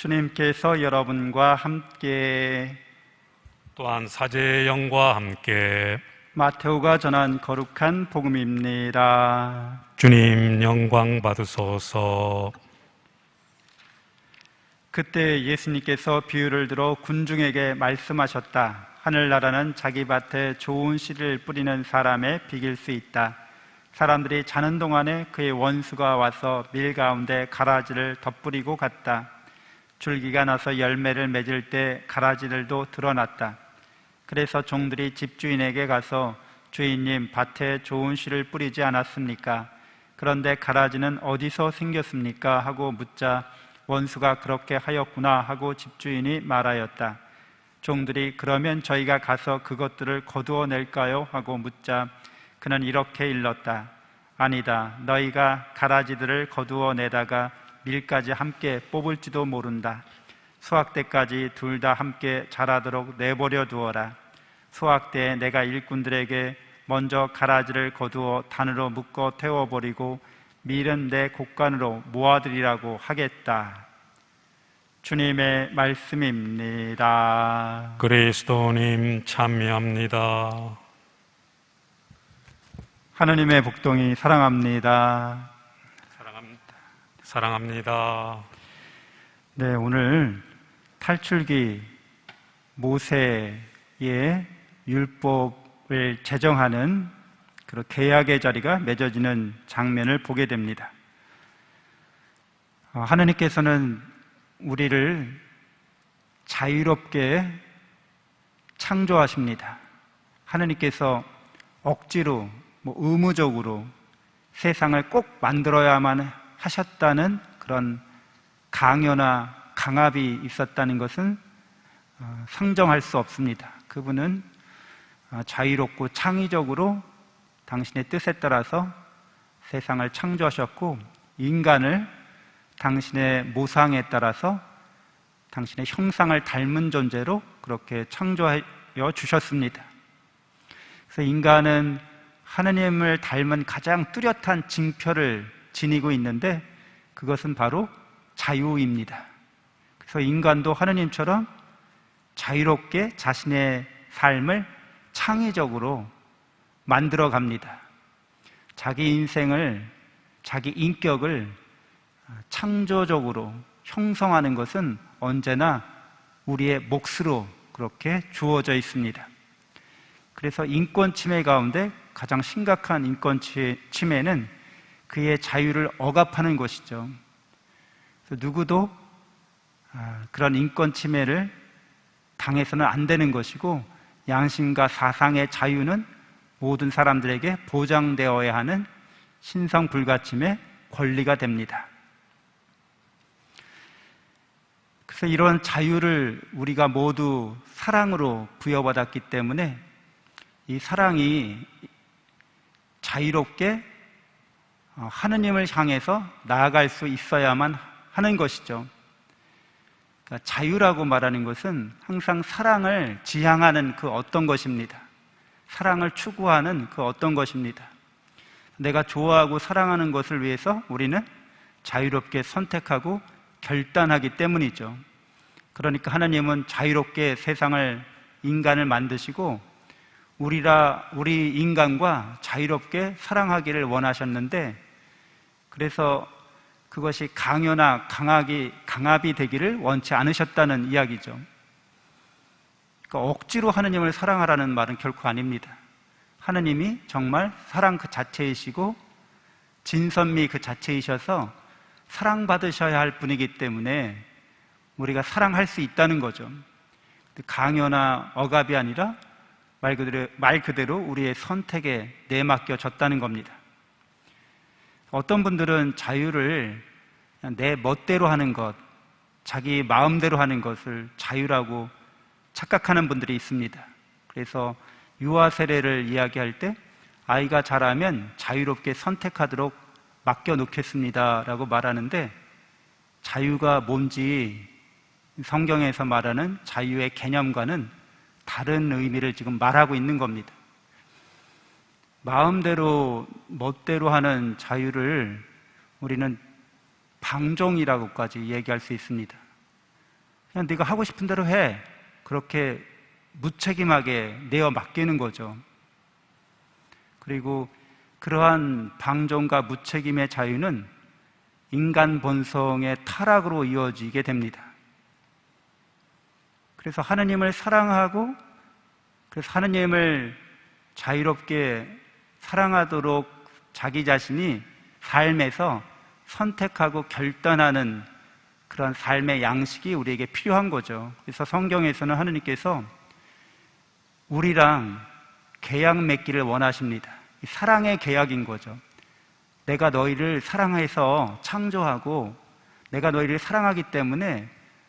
주님께서 여러분과 함께 또한 사제의 영과 함께 마테오가 전한 거룩한 복음입니다. 주님 영광 받으소서. 그때 예수님께서 비유를 들어 군중에게 말씀하셨다. 하늘나라는 자기 밭에 좋은 씨를 뿌리는 사람에 비길 수 있다. 사람들이 자는 동안에 그의 원수가 와서 밀 가운데 가라지를 덧뿌리고 갔다. 줄기가 나서 열매를 맺을 때 가라지들도 드러났다. 그래서 종들이 집주인에게 가서 주인님, 밭에 좋은 씨를 뿌리지 않았습니까? 그런데 가라지는 어디서 생겼습니까? 하고 묻자 원수가 그렇게 하였구나 하고 집주인이 말하였다. 종들이 그러면 저희가 가서 그것들을 거두어 낼까요? 하고 묻자 그는 이렇게 일렀다. 아니다. 너희가 가라지들을 거두어 내다가 밀까지 함께 뽑을지도 모른다. 수확 때까지 둘 다 함께 자라도록 내버려 두어라. 수확 때에 내가 일꾼들에게 먼저 가라지를 거두어 단으로 묶어 태워버리고 밀은 내 곡간으로 모아들이라고 하겠다. 주님의 말씀입니다. 그리스도님 참여합니다. 하느님의 복동이 사랑합니다. 사랑합니다. 네, 오늘 탈출기 모세의 율법을 제정하는 그런 계약의 자리가 맺어지는 장면을 보게 됩니다. 하느님께서는 우리를 자유롭게 창조하십니다. 하느님께서 억지로, 의무적으로 세상을 꼭 만들어야만 하셨다는 그런 강요나 강압이 있었다는 것은 상정할 수 없습니다. 그분은 자유롭고 창의적으로 당신의 뜻에 따라서 세상을 창조하셨고 인간을 당신의 모상에 따라서 당신의 형상을 닮은 존재로 그렇게 창조하여 주셨습니다. 그래서 인간은 하느님을 닮은 가장 뚜렷한 징표를 지니고 있는데 그것은 바로 자유입니다. 그래서 인간도 하느님처럼 자유롭게 자신의 삶을 창의적으로 만들어 갑니다. 자기 인생을, 자기 인격을 창조적으로 형성하는 것은 언제나 우리의 몫으로 그렇게 주어져 있습니다. 그래서 인권 침해 가운데 가장 심각한 인권 침해는 그의 자유를 억압하는 것이죠. 그래서 누구도 그런 인권 침해를 당해서는 안 되는 것이고 양심과 사상의 자유는 모든 사람들에게 보장되어야 하는 신성불가침의 권리가 됩니다. 그래서 이런 자유를 우리가 모두 사랑으로 부여받았기 때문에 이 사랑이 자유롭게 하느님을 향해서 나아갈 수 있어야만 하는 것이죠. 그러니까 자유라고 말하는 것은 항상 사랑을 지향하는 그 어떤 것입니다. 사랑을 추구하는 그 어떤 것입니다. 내가 좋아하고 사랑하는 것을 위해서 우리는 자유롭게 선택하고 결단하기 때문이죠. 그러니까 하나님은 자유롭게 세상을, 인간을 만드시고 우리 인간과 자유롭게 사랑하기를 원하셨는데 그래서 그것이 강요나 강압이 되기를 원치 않으셨다는 이야기죠. 그러니까 억지로 하느님을 사랑하라는 말은 결코 아닙니다. 하느님이 정말 사랑 그 자체이시고 진선미 그 자체이셔서 사랑받으셔야 할 분이기 때문에 우리가 사랑할 수 있다는 거죠. 강요나 억압이 아니라 말 그대로 우리의 선택에 내맡겨졌다는 겁니다. 어떤 분들은 자유를 내 멋대로 하는 것, 자기 마음대로 하는 것을 자유라고 착각하는 분들이 있습니다. 그래서 유아 세례를 이야기할 때 아이가 자라면 자유롭게 선택하도록 맡겨놓겠습니다 라고 말하는데 자유가 뭔지 성경에서 말하는 자유의 개념과는 다른 의미를 지금 말하고 있는 겁니다. 마음대로 멋대로 하는 자유를 우리는 방종이라고까지 얘기할 수 있습니다. 그냥 네가 하고 싶은 대로 해. 그렇게 무책임하게 내어 맡기는 거죠. 그리고 그러한 방종과 무책임의 자유는 인간 본성의 타락으로 이어지게 됩니다. 그래서 하느님을 사랑하고, 그래서 하느님을 자유롭게 사랑하도록 자기 자신이 삶에서 선택하고 결단하는 그런 삶의 양식이 우리에게 필요한 거죠. 그래서 성경에서는 하느님께서 우리랑 계약 맺기를 원하십니다. 사랑의 계약인 거죠. 내가 너희를 사랑해서 창조하고 내가 너희를 사랑하기 때문에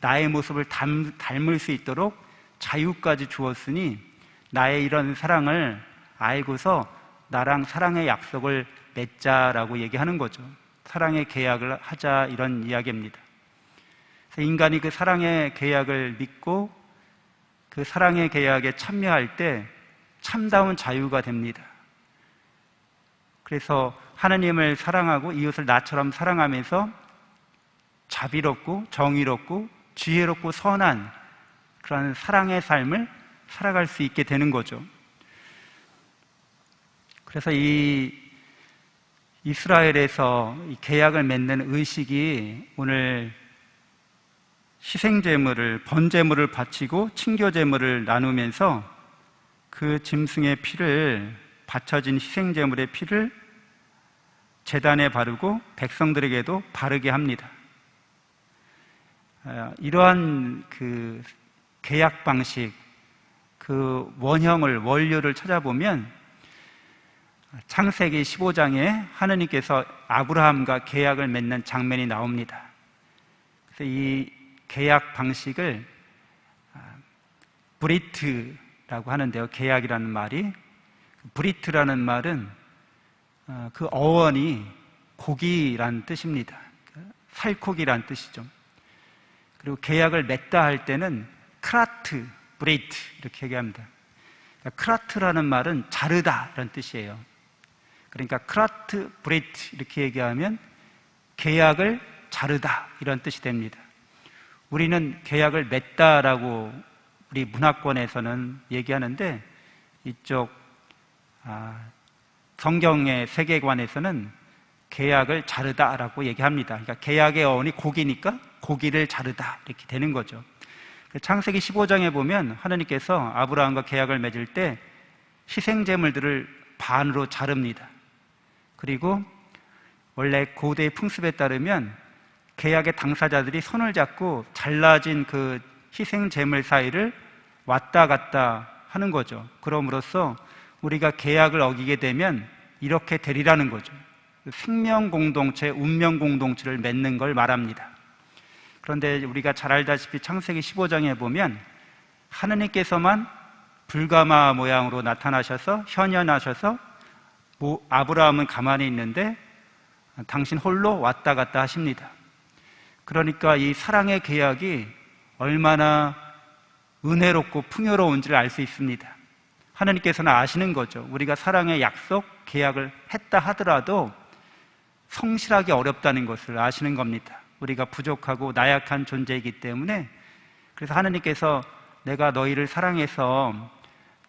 나의 모습을 닮을 수 있도록 자유까지 주었으니 나의 이런 사랑을 알고서 나랑 사랑의 약속을 맺자라고 얘기하는 거죠. 사랑의 계약을 하자, 이런 이야기입니다. 그래서 인간이 그 사랑의 계약을 믿고 그 사랑의 계약에 참여할 때 참다운 자유가 됩니다. 그래서 하느님을 사랑하고 이웃을 나처럼 사랑하면서 자비롭고 정의롭고 지혜롭고 선한 그런 사랑의 삶을 살아갈 수 있게 되는 거죠. 그래서 이 이스라엘에서 이 계약을 맺는 의식이 오늘 희생제물을, 번제물을 바치고 친교제물을 나누면서 그 짐승의 피를, 바쳐진 희생제물의 피를 제단에 바르고 백성들에게도 바르게 합니다. 이러한 그 계약 방식, 그 원형을, 원료를 찾아보면 창세기 15장에 하느님께서 아브라함과 계약을 맺는 장면이 나옵니다. 그래서 이 계약 방식을 브리트라고 하는데요. 계약이라는 말이, 브리트라는 말은 그 어원이 고기라는 뜻입니다. 살코기라는 뜻이죠. 그리고 계약을 맺다 할 때는 크라트, 브리트 이렇게 얘기합니다. 크라트라는 말은 자르다 이런 뜻이에요. 그러니까 크라트, 브리트 이렇게 얘기하면 계약을 자르다 이런 뜻이 됩니다. 우리는 계약을 맺다라고 우리 문화권에서는 얘기하는데 이쪽 성경의 세계관에서는 계약을 자르다라고 얘기합니다. 그러니까 계약의 어원이 고기니까 고기를 자르다 이렇게 되는 거죠. 창세기 15장에 보면 하느님께서 아브라함과 계약을 맺을 때 희생제물들을 반으로 자릅니다. 그리고 원래 고대의 풍습에 따르면 계약의 당사자들이 손을 잡고 잘라진 그 희생제물 사이를 왔다 갔다 하는 거죠. 그럼으로써 우리가 계약을 어기게 되면 이렇게 되리라는 거죠. 생명 공동체, 운명 공동체를 맺는 걸 말합니다. 그런데 우리가 잘 알다시피 창세기 15장에 보면 하느님께서만 불가마 모양으로 나타나셔서 현현하셔서 아브라함은 가만히 있는데 당신 홀로 왔다 갔다 하십니다. 그러니까 이 사랑의 계약이 얼마나 은혜롭고 풍요로운지를 알 수 있습니다. 하느님께서는 아시는 거죠. 우리가 사랑의 약속, 계약을 했다 하더라도 성실하기 어렵다는 것을 아시는 겁니다. 우리가 부족하고 나약한 존재이기 때문에. 그래서 하느님께서 내가 너희를 사랑해서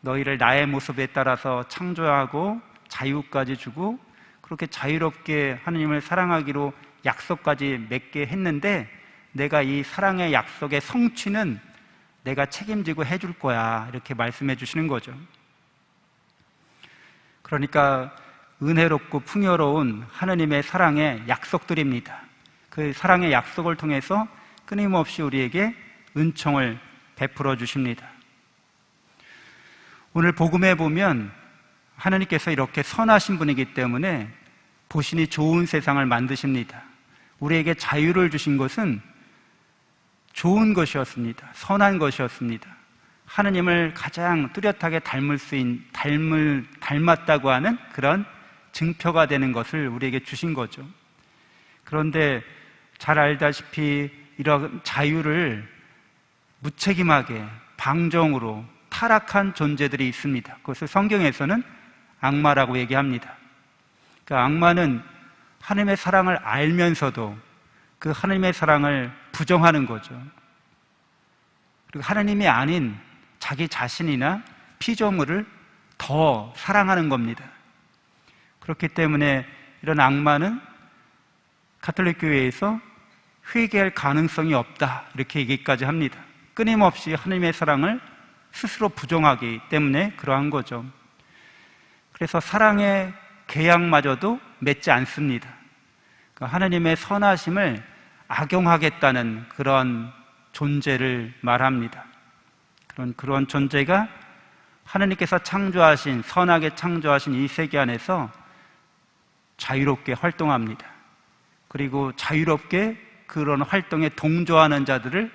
너희를 나의 모습에 따라서 창조하고 자유까지 주고 그렇게 자유롭게 하느님을 사랑하기로 약속까지 맺게 했는데 내가 이 사랑의 약속의 성취는 내가 책임지고 해줄 거야, 이렇게 말씀해 주시는 거죠. 그러니까 은혜롭고 풍요로운 하느님의 사랑의 약속들입니다. 그 사랑의 약속을 통해서 끊임없이 우리에게 은총을 베풀어 주십니다. 오늘 복음에 보면 하느님께서 이렇게 선하신 분이기 때문에 보시니 좋은 세상을 만드십니다. 우리에게 자유를 주신 것은 좋은 것이었습니다. 선한 것이었습니다. 하느님을 가장 뚜렷하게 닮았다고 하는 그런 증표가 되는 것을 우리에게 주신 거죠. 그런데 잘 알다시피 이런 자유를 무책임하게 방종으로 타락한 존재들이 있습니다. 그것을 성경에서는 악마라고 얘기합니다. 그러니까 악마는 하나님의 사랑을 알면서도 그 하나님의 사랑을 부정하는 거죠. 그리고 하나님이 아닌 자기 자신이나 피조물을 더 사랑하는 겁니다. 그렇기 때문에 이런 악마는 가톨릭 교회에서 회개할 가능성이 없다, 이렇게 얘기까지 합니다. 끊임없이 하나님의 사랑을 스스로 부정하기 때문에 그러한 거죠. 그래서 사랑의 계약마저도 맺지 않습니다. 그러니까 하나님의 선하심을 악용하겠다는 그런 존재를 말합니다. 그런 존재가 하나님께서 창조하신, 선하게 창조하신 이 세계 안에서 자유롭게 활동합니다. 그리고 자유롭게 그런 활동에 동조하는 자들을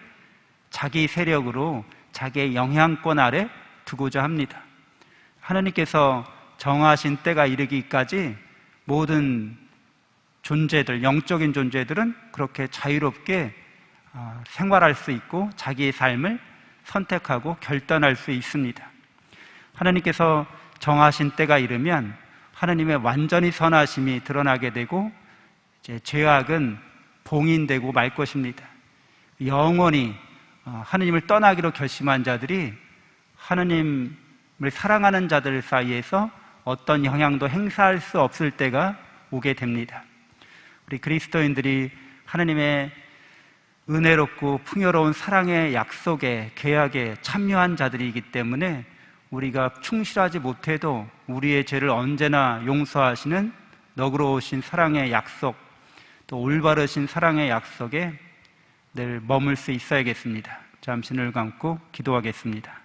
자기 세력으로, 자기의 영향권 아래 두고자 합니다. 하나님께서 정하신 때가 이르기까지 모든 존재들, 영적인 존재들은 그렇게 자유롭게 생활할 수 있고 자기의 삶을 선택하고 결단할 수 있습니다. 하나님께서 정하신 때가 이르면 하나님의 완전히 선하심이 드러나게 되고 이제 죄악은 봉인되고 말 것입니다. 영원히 하나님을 떠나기로 결심한 자들이 하나님을 사랑하는 자들 사이에서 어떤 영향도 행사할 수 없을 때가 오게 됩니다. 우리 그리스도인들이 하나님의 은혜롭고 풍요로운 사랑의 약속에, 계약에 참여한 자들이기 때문에 우리가 충실하지 못해도 우리의 죄를 언제나 용서하시는 너그러우신 사랑의 약속, 또 올바르신 사랑의 약속에 늘 머물 수 있어야겠습니다. 잠시 눈을 감고 기도하겠습니다.